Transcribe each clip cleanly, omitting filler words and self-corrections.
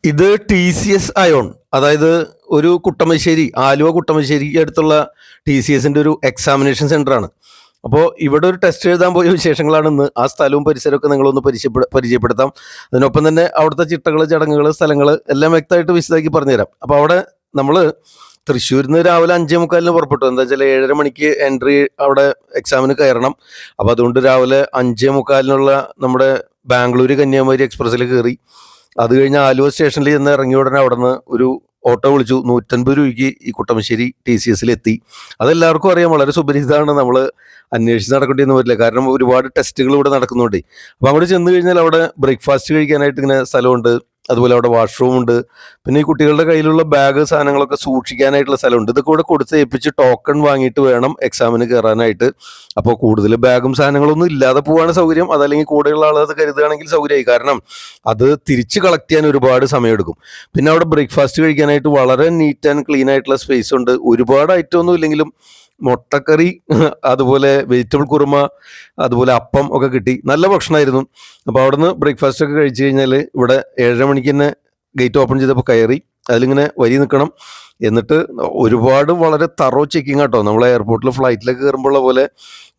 ഇത് TCS ion, അതായത് ഒരു കുട്ടമശ്ശേരി, ആലുവ കുട്ടമശ്ശേരിക്ക് അടുത്തുള്ള TCSന്റെ ഒരു എക്സാമിനേഷൻ സെന്ററാണ്. അപ്പോൾ ഇവിടെ ഒരു ടെസ്റ്റ് എഴുതാൻ പോയ വിശേഷങ്ങളാണ് ഇന്ന്. ആ സ്ഥലവും പരിസരമൊക്കെ നിങ്ങളൊന്ന് പരിചയപ്പെടുത്താം. അതിനൊപ്പം തന്നെ അവിടുത്തെ ചിട്ടകൾ, ചടങ്ങുകൾ, സ്ഥലങ്ങൾ എല്ലാം വ്യക്തമായിട്ട് വിശദമാക്കി പറഞ്ഞുതരാം. അപ്പോൾ അവിടെ നമ്മൾ തൃശ്ശൂരിൽ നിന്ന് രാവിലെ 5:45 പുറപ്പെട്ടു. എന്താ വെച്ചാൽ 7:30 മണിക്ക് എൻട്രി അവിടെ എക്സാമിന് കയറണം. അപ്പോൾ അതുകൊണ്ട് രാവിലെ 5:45 നമ്മുടെ ബാംഗ്ലൂർ കന്യാകുമാരി എക്സ്പ്രസ്സിൽ കയറി. അത് കഴിഞ്ഞ് ആലുവ സ്റ്റേഷനിൽ ചെന്ന് ഇറങ്ങിയ ഉടനെ അവിടെ നിന്ന് ഒരു ഓട്ടോ വിളിച്ചു. 150 രൂപയ്ക്ക് ഈ കുട്ടമശ്ശേരി TCSൽ എത്തി. അതെല്ലാവർക്കും അറിയാം, വളരെ സുപരിചിതമാണ്. നമ്മൾ അന്വേഷിച്ച് നടക്കേണ്ടിയൊന്നും വരില്ല, കാരണം ഒരുപാട് ടെസ്റ്റുകൾ ഇവിടെ നടക്കുന്നുണ്ട്. അപ്പോൾ അവിടെ ചെന്ന് കഴിഞ്ഞാൽ അവിടെ ബ്രേക്ക്ഫാസ്റ്റ് കഴിക്കാനായിട്ട് ഇങ്ങനെ സ്ഥലമുണ്ട്, അതുപോലെ അവിടെ വാഷ്റൂം ഉണ്ട്. പിന്നെ ഈ കുട്ടികളുടെ കയ്യിലുള്ള ബാഗ്, സാധനങ്ങളൊക്കെ സൂക്ഷിക്കാനായിട്ടുള്ള സ്ഥലമുണ്ട്. ഇതൊക്കെ കൂടെ കൊടുത്ത് ഏൽപ്പിച്ച് ടോക്കൺ വാങ്ങിയിട്ട് വേണം എക്സാമിന് കയറാനായിട്ട്. അപ്പോൾ കൂടുതൽ ബാഗും സാധനങ്ങളൊന്നും ഇല്ലാതെ പോവാണ് സൗകര്യം. അതല്ലെങ്കിൽ കൂടെയുള്ള ആൾ അത് കരുതുകയാണെങ്കിൽ സൗകര്യമായി, കാരണം അത് തിരിച്ച് കളക്ട് ചെയ്യാൻ ഒരുപാട് സമയമെടുക്കും. പിന്നെ അവിടെ ബ്രേക്ക്ഫാസ്റ്റ് കഴിക്കാനായിട്ട് വളരെ നീറ്റ് ആൻഡ് ക്ലീൻ ആയിട്ടുള്ള സ്പേസ് ഉണ്ട്. ഒരുപാട് ഐറ്റം ഒന്നും ഇല്ലെങ്കിലും മുട്ടക്കറി, അതുപോലെ വെജിറ്റബിൾ കുറുമ, അതുപോലെ അപ്പം ഒക്കെ കിട്ടി. നല്ല ഭക്ഷണമായിരുന്നു. അപ്പോൾ അവിടുന്ന് ബ്രേക്ക്ഫാസ്റ്റ് ഒക്കെ കഴിച്ചു കഴിഞ്ഞാൽ ഇവിടെ 7:30 മണിക്ക് തന്നെ ഗേറ്റ് ഓപ്പൺ ചെയ്തപ്പോൾ കയറി. അതിലിങ്ങനെ വരി നിൽക്കണം. എന്നിട്ട് ഒരുപാട് വളരെ തറോ ചെക്കിങ് ആട്ടോ. നമ്മൾ എയർപോർട്ടിൽ ഫ്ലൈറ്റിലൊക്കെ കയറുമ്പോഴുള്ള പോലെ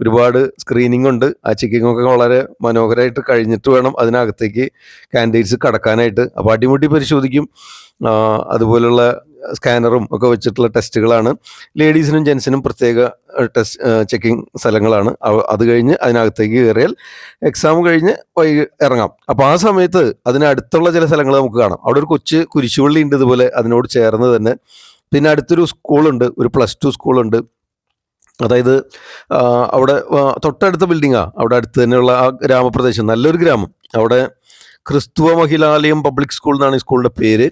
ഒരുപാട് സ്ക്രീനിങ് ഉണ്ട്. ആ ചെക്കിംഗ് ഒക്കെ വളരെ മനോഹരമായിട്ട് കഴിഞ്ഞിട്ട് വേണം അതിനകത്തേക്ക് കാൻഡിഡേറ്റ്സ് കടക്കാനായിട്ട്. അപ്പോൾ അടിമുടി പരിശോധിക്കും. അതുപോലുള്ള സ്കാനറും ഒക്കെ വെച്ചിട്ടുള്ള ടെസ്റ്റുകളാണ്. ലേഡീസിനും ജെൻസിനും പ്രത്യേക ടെസ്റ്റ് ചെക്കിങ് സ്ഥലങ്ങളാണ്. അത് കഴിഞ്ഞ് അതിനകത്തേക്ക് കയറിയാൽ എക്സാം കഴിഞ്ഞ് ഇറങ്ങാം. അപ്പോൾ ആ സമയത്ത് അതിനടുത്തുള്ള ചില സ്ഥലങ്ങൾ നമുക്ക് കാണാം. അവിടെ ഒരു കൊച്ചു കുരിശുപള്ളി ഉണ്ട് ഇതുപോലെ, അതിനോട് ചേർന്ന് തന്നെ. പിന്നെ അടുത്തൊരു സ്കൂളുണ്ട്, ഒരു +2 സ്കൂളുണ്ട്. അതായത് അവിടെ തൊട്ടടുത്ത ബിൽഡിങ്ങാണ്. അവിടെ അടുത്ത് തന്നെയുള്ള ആ ഗ്രാമപ്രദേശം, നല്ലൊരു ഗ്രാമം. അവിടെ ക്രിസ്തുവ മഹിളാലയം പബ്ലിക് സ്കൂൾ എന്നാണ് ഈ സ്കൂളിൻ്റെ പേര്.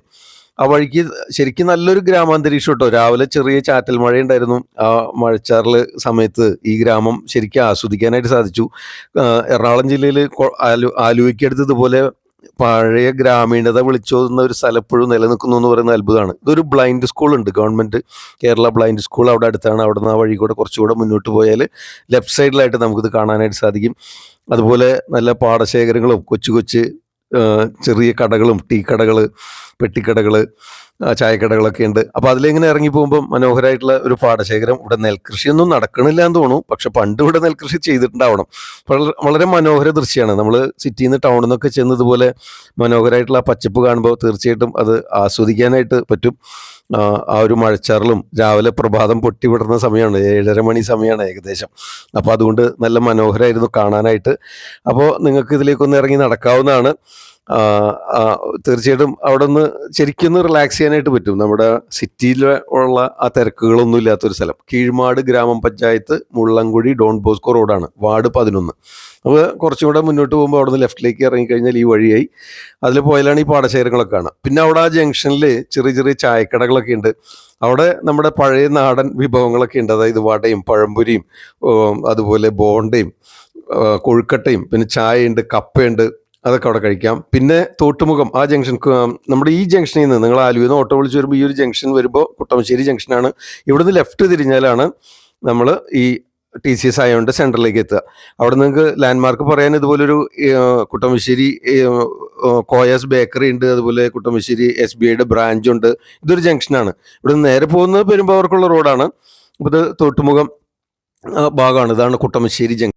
ആ വഴിക്ക് ശരിക്കും നല്ലൊരു ഗ്രാമാന്തരീക്ഷം കേട്ടോ. രാവിലെ ചെറിയ ചാറ്റൽ മഴയുണ്ടായിരുന്നു. ആ മഴച്ചാറിൽ സമയത്ത് ഈ ഗ്രാമം ശരിക്കും ആസ്വദിക്കാനായിട്ട് സാധിച്ചു. എറണാകുളം ജില്ലയിൽ ആലുവയ്ക്കടുത്ത് ഇതുപോലെ പഴയ ഗ്രാമീണത വിളിച്ചോതുന്ന ഒരു സ്ഥലം എപ്പോഴും നിലനിൽക്കുന്നു എന്ന് പറയുന്ന അത്ഭുതമാണ്. ഇതൊരു ബ്ലൈൻഡ് സ്കൂളുണ്ട്, ഗവൺമെൻറ് കേരള ബ്ലൈൻഡ് സ്കൂൾ അവിടെ അടുത്താണ്. അവിടെ നിന്ന് ആ വഴി കൂടെ കുറച്ചുകൂടെ മുന്നോട്ട് പോയാൽ ലെഫ്റ്റ് സൈഡിലായിട്ട് നമുക്കിത് കാണാനായിട്ട് സാധിക്കും. അതുപോലെ നല്ല പാടശേഖരങ്ങളും കൊച്ചു കൊച്ചു ചെറിയ കടകളും, ടീ കടകൾ, പെട്ടിക്കടകൾ, ചായക്കടകളൊക്കെ ഉണ്ട്. അപ്പോൾ അതിലിങ്ങനെ ഇറങ്ങി പോകുമ്പോൾ മനോഹരമായിട്ടുള്ള ഒരു പാടശേഖരം. ഇവിടെ നെൽകൃഷിയൊന്നും നടക്കണില്ല എന്ന് തോന്നുന്നു, പക്ഷെ പണ്ട് ഇവിടെ നെൽകൃഷി ചെയ്തിട്ടുണ്ടാവണം. വളരെ മനോഹര ദൃശ്യമാണ്. നമ്മൾ സിറ്റിയിൽ നിന്ന് ടൗണിൽ നിന്നൊക്കെ ചെന്ന് ഇതുപോലെ മനോഹരമായിട്ടുള്ള ആ പച്ചപ്പ് കാണുമ്പോൾ തീർച്ചയായിട്ടും അത് ആസ്വദിക്കാനായിട്ട് പറ്റും. ആ ഒരു മഴച്ചാറിലും രാവിലെ പ്രഭാതം പൊട്ടിവിടുന്ന സമയമാണ്, 7:30 മണി സമയമാണ് ഏകദേശം. അപ്പോൾ അതുകൊണ്ട് നല്ല മനോഹരമായിരുന്നു കാണാനായിട്ട്. അപ്പോൾ നിങ്ങൾക്ക് ഇതിലേക്കൊന്ന് ഇറങ്ങി നടക്കാവുന്നതാണ്. തീർച്ചയായിട്ടും അവിടെ നിന്ന് ശരിക്കും റിലാക്സ് ചെയ്യാനായിട്ട് പറ്റും. നമ്മുടെ സിറ്റിയിൽ ഉള്ള ആ തിരക്കുകളൊന്നും ഇല്ലാത്തൊരു സ്ഥലം. കീഴ്മാട് ഗ്രാമപഞ്ചായത്ത്, മുള്ളംകുഴി, ഡോൺ ബോസ്കോ റോഡാണ്, വാർഡ് 11. അപ്പോൾ കുറച്ചും കൂടെ മുന്നോട്ട് പോകുമ്പോൾ അവിടെ നിന്ന് ലെഫ്റ്റിലേക്ക് ഇറങ്ങിക്കഴിഞ്ഞാൽ ഈ വഴിയായി. അതിൽ പോയാലാണ് ഈ പാടശേഖരങ്ങളൊക്കെ കാണാം. പിന്നെ അവിടെ ആ ജംഗ്ഷനിൽ ചെറിയ ചെറിയ ചായക്കടകളൊക്കെ ഉണ്ട്. അവിടെ നമ്മുടെ പഴയ നാടൻ വിഭവങ്ങളൊക്കെ ഉണ്ട്. അതായത് വടയും പഴംപൊരിയും അതുപോലെ ബോണ്ടയും കൊഴുക്കട്ടയും, പിന്നെ ചായയുണ്ട്, കപ്പയുണ്ട്. അതൊക്കെ അവിടെ കഴിക്കാം. പിന്നെ തോട്ടുമുഖം, ആ ജംഗ്ഷൻ, നമ്മുടെ ഈ ജംഗ്ഷനിൽ നിന്ന് നിങ്ങൾ ആലുവയിൽ നിന്ന് ഓട്ടോ വിളിച്ച് വരുമ്പോൾ ഈ ഒരു ജംഗ്ഷൻ വരുമ്പോൾ കുട്ടമശ്ശേരി ജംഗ്ഷനാണ്. ഇവിടുന്ന് ലെഫ്റ്റ് തിരിഞ്ഞാലാണ് നമ്മൾ ഈ TCS ആയതുകൊണ്ട് സെൻറ്ററിലേക്ക് എത്തുക. അവിടെ നിങ്ങൾക്ക് ലാൻഡ്മാർക്ക് പറയാൻ ഇതുപോലൊരു കുട്ടമശ്ശേരി കോയാസ് ബേക്കറി ഉണ്ട്, അതുപോലെ കുട്ടമശ്ശേരി SBIയുടെ ബ്രാഞ്ചുണ്ട്. ഇതൊരു ജംഗ്ഷനാണ്. ഇവിടെ നിന്ന് നേരെ പോകുന്നത് പെരുമ്പാവർക്കുള്ള റോഡാണ്. അപ്പോൾ ഇത് തോട്ടുമുഖം ഭാഗമാണ്. ഇതാണ് കുട്ടമശ്ശേരി ജംഗ്ഷൻ.